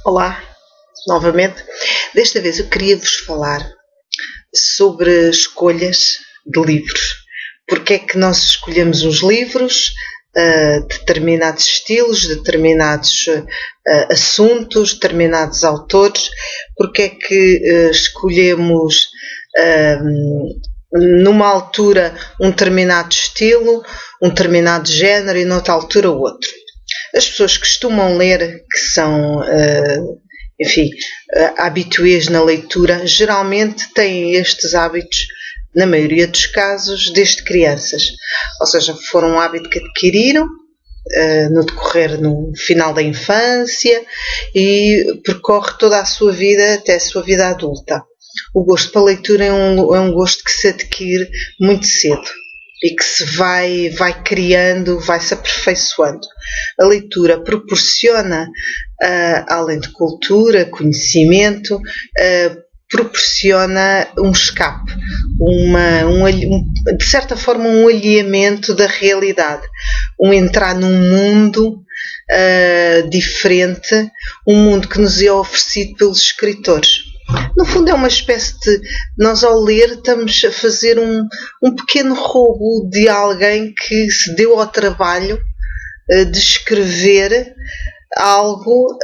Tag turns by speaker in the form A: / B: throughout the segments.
A: Olá, novamente. Desta vez eu queria vos falar sobre escolhas de livros. Porque é que nós escolhemos uns livros, determinados estilos, determinados assuntos, determinados autores? Porque é que escolhemos numa altura um determinado estilo, um determinado género e noutra altura outro? As pessoas costumam ler, que são, habituês na leitura, geralmente têm estes hábitos, na maioria dos casos, desde crianças. Ou seja, foram um hábito que adquiriram no final da infância e percorre toda a sua vida até a sua vida adulta. O gosto pela leitura é um gosto que se adquire muito cedo e que se vai criando, vai se aperfeiçoando. A leitura proporciona, além de cultura, conhecimento, proporciona um escape, de certa forma um alheamento da realidade, entrar num mundo diferente, um mundo que nos é oferecido pelos escritores. No fundo é uma espécie de, nós ao ler estamos a fazer um pequeno roubo de alguém que se deu ao trabalho de escrever algo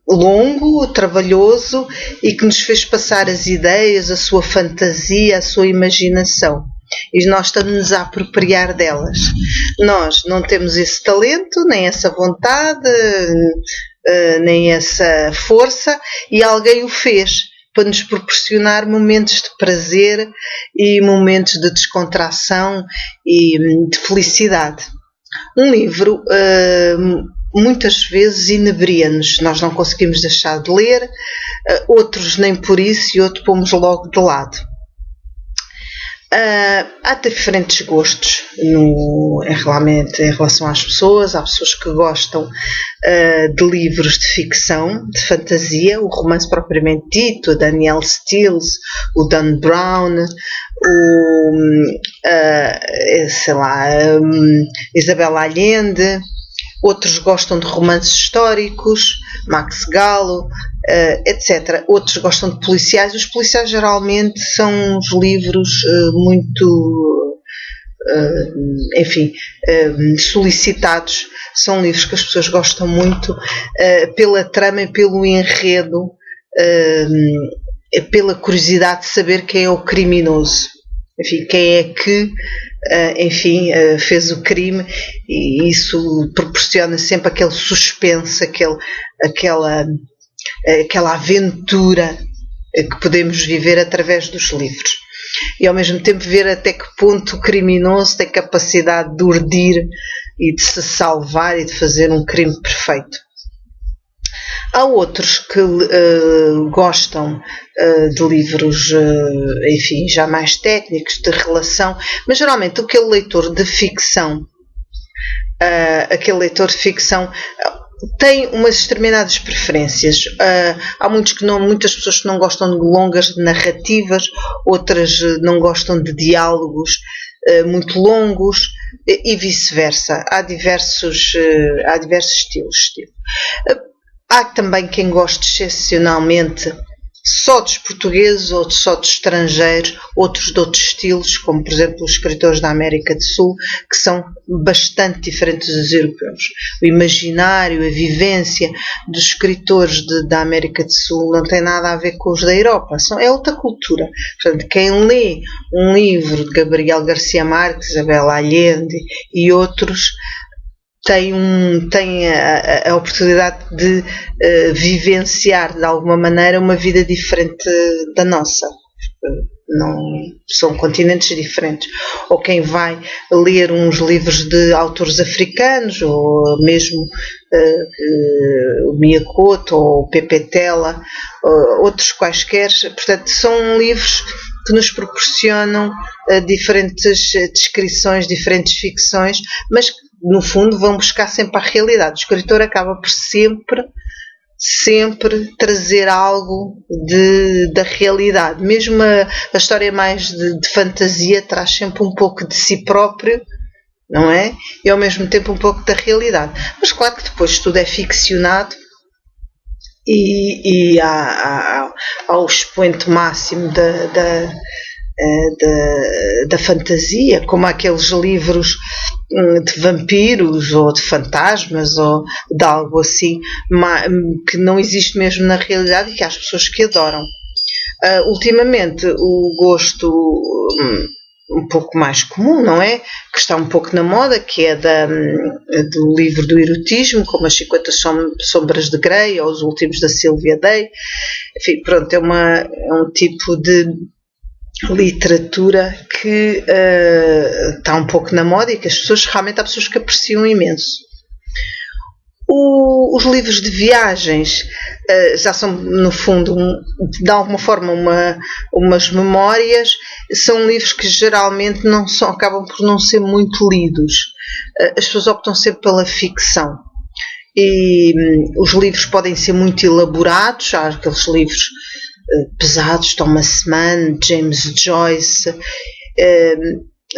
A: longo, trabalhoso e que nos fez passar as ideias, a sua fantasia, a sua imaginação. E nós estamos a apropriar delas. Nós não temos esse talento, nem essa vontade, nem essa força, e alguém o fez para nos proporcionar momentos de prazer e momentos de descontração e de felicidade. Um livro muitas vezes inebria-nos, nós não conseguimos deixar de ler, outros nem por isso e outros pomos logo de lado. Há diferentes gostos em relação às pessoas. Há pessoas que gostam de livros de ficção, de fantasia, o romance propriamente dito, o Danielle Steele, o Dan Brown, Isabel Allende. Outros gostam de romances históricos, Max Gallo, etc. Outros gostam de policiais. Os policiais geralmente são os livros muito, solicitados. São livros que as pessoas gostam muito pela trama e pelo enredo, pela curiosidade de saber quem é o criminoso. Quem é que fez o crime, e isso proporciona sempre aquele suspense, aquela aventura que podemos viver através dos livros. E ao mesmo tempo ver até que ponto o criminoso tem capacidade de urdir e de se salvar e de fazer um crime perfeito. Há outros que gostam de livros, já mais técnicos, de relação, mas geralmente aquele leitor de ficção tem umas determinadas preferências. Há muitas pessoas que não gostam de longas narrativas, outras não gostam de diálogos muito longos e vice-versa. Há diversos estilos. Há também quem goste excepcionalmente só dos portugueses, outros só dos estrangeiros, outros de outros estilos, como por exemplo os escritores da América do Sul, que são bastante diferentes dos europeus. O imaginário, a vivência dos escritores da América do Sul não tem nada a ver com os da Europa, é outra cultura. Portanto, quem lê um livro de Gabriel Garcia Marques, Isabel Allende e outros, tem a oportunidade de vivenciar de alguma maneira uma vida diferente da nossa. Não são continentes diferentes. Ou quem vai ler uns livros de autores africanos, ou mesmo o Miyakoto ou o Pepe Tela, outros quaisquer. Portanto, são livros que nos proporcionam diferentes descrições, diferentes ficções, mas que no fundo vão buscar sempre a realidade. O escritor acaba por sempre trazer algo da realidade. Mesmo a história mais de fantasia traz sempre um pouco de si próprio, não é? E ao mesmo tempo um pouco da realidade. Mas claro que depois tudo é ficcionado e ao expoente máximo da fantasia, como aqueles livros de vampiros ou de fantasmas ou de algo assim, que não existe mesmo na realidade e que há as pessoas que adoram. Ultimamente o gosto um pouco mais comum, não é? Que está um pouco na moda, que é do livro do erotismo, como as 50 Sombras de Grey ou os últimos da Sylvia Day. Enfim, pronto, é um tipo de literatura que está um pouco na moda e que realmente há pessoas que apreciam imenso. Os livros de viagens já são, no fundo, de alguma forma, umas memórias. São livros que geralmente acabam por não ser muito lidos. As pessoas optam sempre pela ficção. E os livros podem ser muito elaborados. Há aqueles livros pesados, Thomas Mann, James Joyce.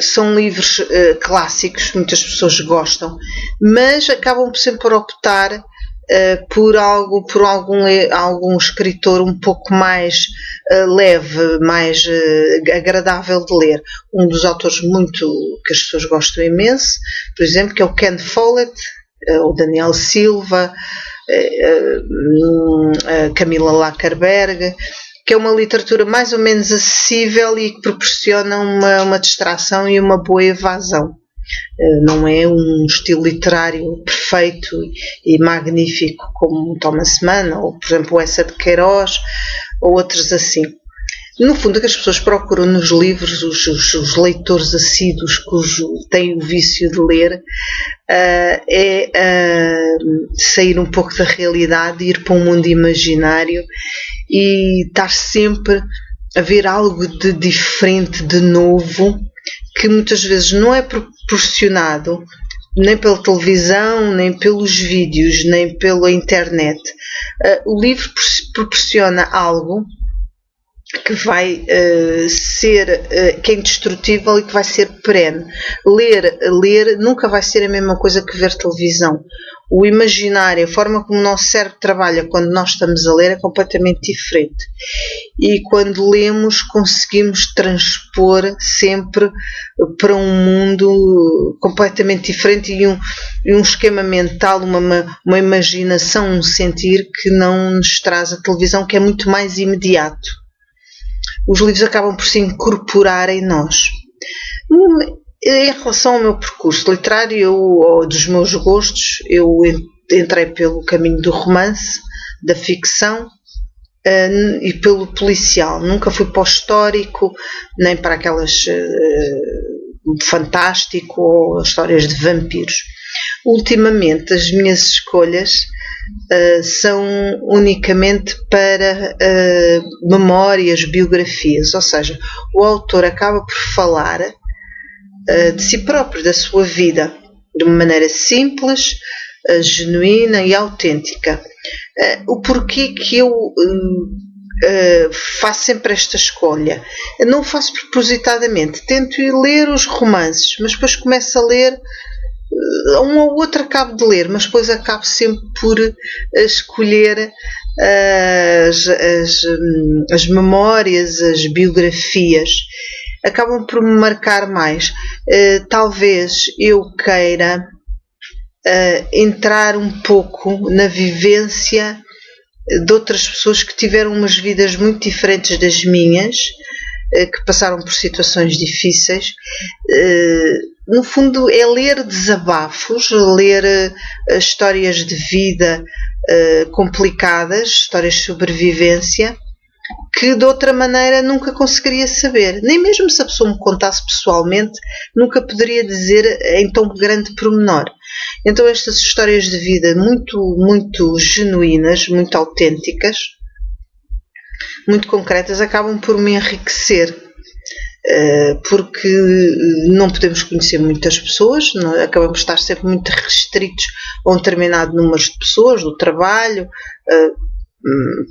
A: São livros clássicos, muitas pessoas gostam, mas acabam sempre por optar por algum escritor um pouco mais leve, mais agradável de ler. Um dos autores que as pessoas gostam imenso, por exemplo, que é o Ken Follett, o Daniel Silva, Camila Lagerberg, que é uma literatura mais ou menos acessível e que proporciona uma distração e uma boa evasão. Não é um estilo literário perfeito e magnífico como Thomas Mann, ou, por exemplo, o Essa de Queiroz, ou outros assim. No fundo, o que as pessoas procuram nos livros, os leitores assíduos têm o vício de ler, é sair um pouco da realidade, ir para um mundo imaginário e estar sempre a ver algo de diferente, de novo, que muitas vezes não é proporcionado nem pela televisão, nem pelos vídeos, nem pela internet. O livro proporciona algo que vai que é indestrutível e que vai ser perene. Ler nunca vai ser a mesma coisa que ver televisão. O imaginário, a forma como o nosso cérebro trabalha quando nós estamos a ler é completamente diferente. E quando lemos conseguimos transpor sempre para um mundo completamente diferente e um esquema mental, uma imaginação, um sentir que não nos traz a televisão, que é muito mais imediato. Os livros acabam por se incorporar em nós. Em relação ao meu percurso literário ou dos meus gostos, eu entrei pelo caminho do romance, da ficção e pelo policial. Nunca fui para o histórico, nem para aquelas fantástico ou histórias de vampiros. Ultimamente as minhas escolhas são unicamente para memórias, biografias, ou seja, o autor acaba por falar de si próprio, da sua vida, de uma maneira simples, genuína e autêntica. O porquê que eu faço sempre esta escolha? Eu não faço propositadamente, tento ir ler os romances, mas depois começo a ler um ou outro, acabo de ler, mas depois acabo sempre por escolher as memórias, as biografias. Acabam por me marcar mais. Talvez eu queira entrar um pouco na vivência de outras pessoas que tiveram umas vidas muito diferentes das minhas, que passaram por situações difíceis. No fundo é ler desabafos, ler histórias de vida complicadas, histórias de sobrevivência, que de outra maneira nunca conseguiria saber. Nem mesmo se a pessoa me contasse pessoalmente, nunca poderia dizer em tão grande pormenor. Então estas histórias de vida muito, muito genuínas, muito autênticas, muito concretas, acabam por me enriquecer. Porque não podemos conhecer muitas pessoas, acabamos por estar sempre muito restritos a um determinado número de pessoas, do trabalho,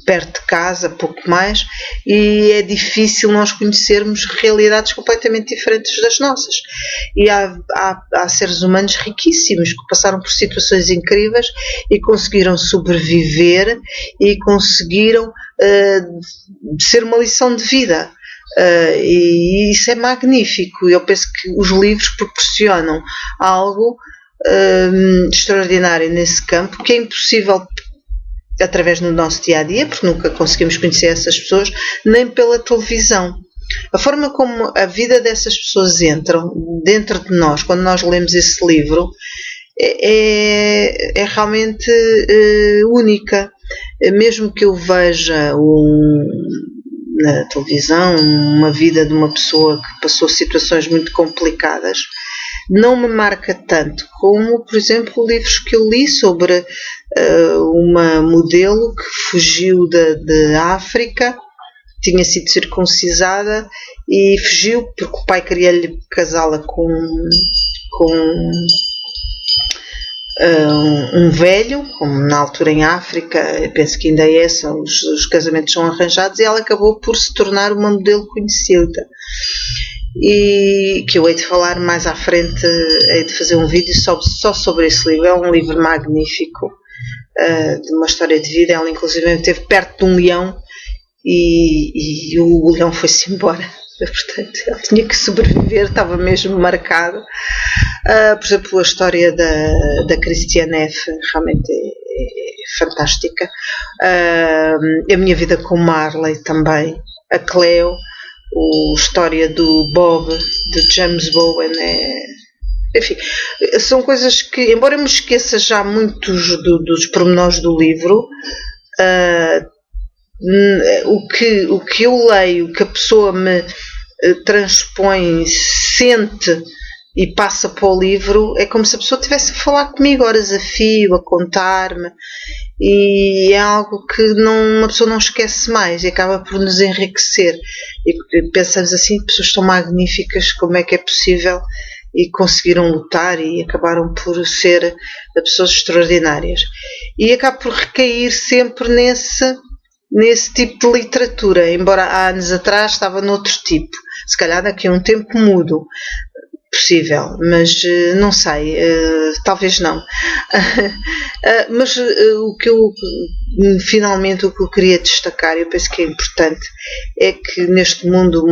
A: perto de casa, pouco mais, e é difícil nós conhecermos realidades completamente diferentes das nossas. E há seres humanos riquíssimos que passaram por situações incríveis e conseguiram sobreviver e conseguiram ser uma lição de vida. E isso é magnífico. Eu penso que os livros proporcionam algo extraordinário nesse campo, que é impossível através do nosso dia-a-dia, porque nunca conseguimos conhecer essas pessoas, nem pela televisão. A forma como a vida dessas pessoas entram dentro de nós, quando nós lemos esse livro, é realmente única. Mesmo que eu veja na televisão uma vida de uma pessoa que passou situações muito complicadas, não me marca tanto como, por exemplo, livros que eu li sobre uma modelo que fugiu da África, tinha sido circuncisada e fugiu porque o pai queria-lhe casá-la com um velho, como na altura em África, eu penso que ainda é, os casamentos são arranjados, e ela acabou por se tornar uma modelo conhecida. E que eu hei de falar mais à frente, hei de fazer um vídeo só sobre esse livro. É um livro magnífico, de uma história de vida. Ela inclusive esteve perto de um leão e o leão foi-se embora. Portanto, ela tinha que sobreviver, estava mesmo marcado. Por exemplo, a história da Christiane F. realmente é fantástica. A minha vida com Marley também. A Cleo. A história do Bob, de James Bowen, enfim, são coisas que, embora eu me esqueça já muitos dos pormenores do livro, o que eu leio, que a pessoa me transpõe, sente e passa para o livro, é como se a pessoa estivesse a falar comigo horas a fio, a contar-me, e é algo que uma pessoa não esquece mais e acaba por nos enriquecer. E pensamos assim, pessoas tão magníficas, como é que é possível, e conseguiram lutar e acabaram por ser pessoas extraordinárias. E acaba por recair sempre nesse tipo de literatura, embora há anos atrás estava noutro tipo. Se calhar daqui a um tempo mudo. Possível, mas não sei, talvez não. Mas finalmente o que eu queria destacar, eu penso que é importante, é que neste mundo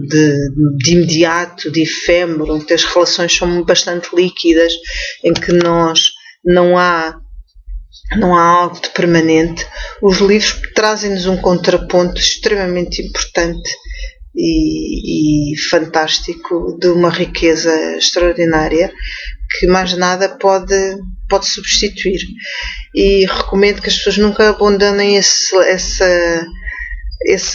A: de imediato, de efêmero, em que as relações são bastante líquidas, em que não há algo de permanente, os livros trazem-nos um contraponto extremamente importante e fantástico, de uma riqueza extraordinária, que mais nada pode substituir. E recomendo que as pessoas nunca abandonem esse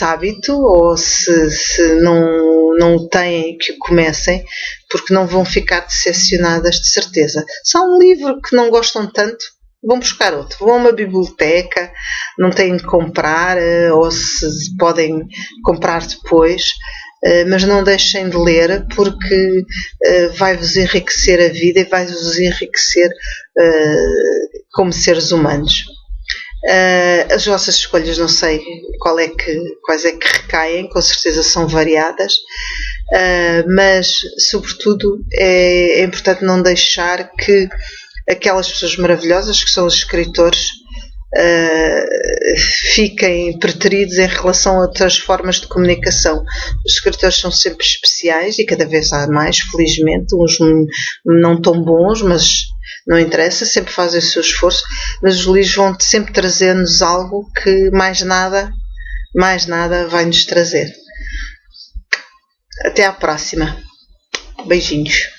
A: hábito, ou se não o têm, que o comecem, porque não vão ficar decepcionadas, de certeza. Se há um livro que não gostam tanto, vão buscar outro, vão a uma biblioteca, não têm de comprar, ou se podem comprar depois, mas não deixem de ler, porque vai-vos enriquecer a vida e vai-vos enriquecer como seres humanos. As vossas escolhas, não sei quais é que recaem, com certeza são variadas, mas sobretudo é importante não deixar que aquelas pessoas maravilhosas que são os escritores fiquem preteridos em relação a outras formas de comunicação. Os escritores são sempre especiais, e cada vez há mais, felizmente, uns não tão bons, mas não interessa, sempre fazem o seu esforço, mas os livros vão sempre trazer-nos algo que mais nada vai nos trazer. Até à próxima. Beijinhos.